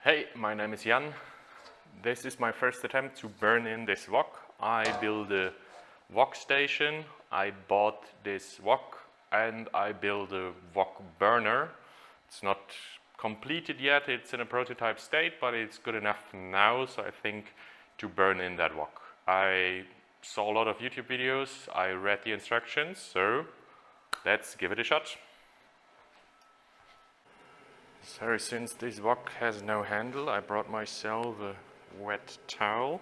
Hey, my name is Jan. This is my first attempt to burn in this wok. I build a wok station, I bought this wok, and I build a wok burner. It's not completed yet, it's in a prototype state, but it's good enough now, so I think to burn in that wok. I saw a lot of YouTube videos, I read the instructions, so let's give it a shot. So since this wok has no handle, I brought myself a wet towel.